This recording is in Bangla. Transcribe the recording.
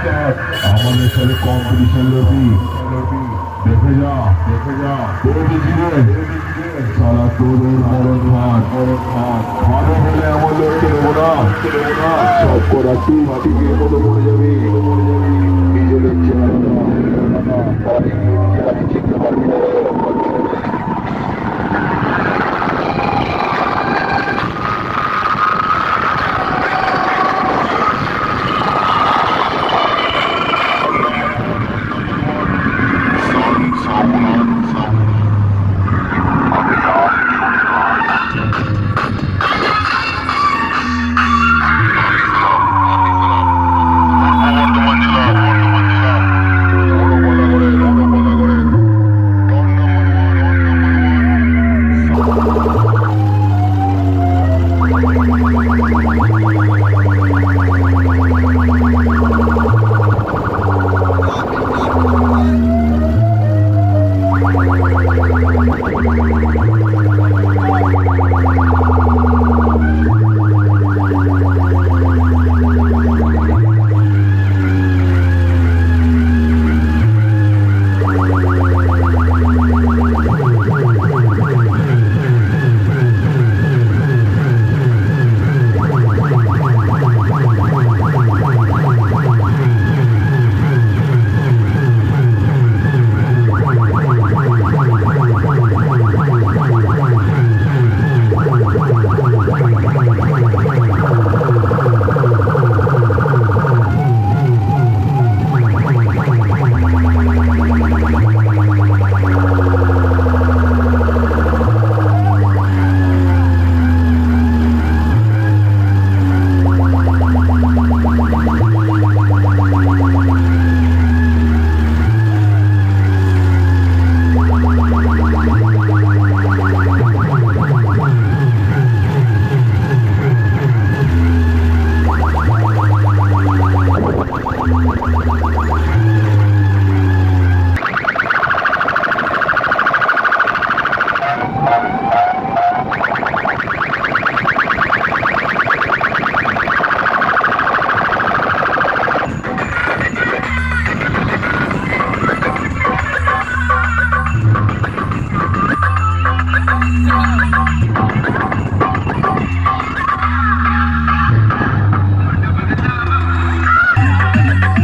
আমাদের সাথে কম্পিটিশন লবি দেখে যা সারা তোদের মরণ ভাত ভালো হলে এমন লোককে দেবো না সব করা তুই মাটিকে মতো মরে যাবি নিজেদের চেহারা আমি চিনতে পারবি না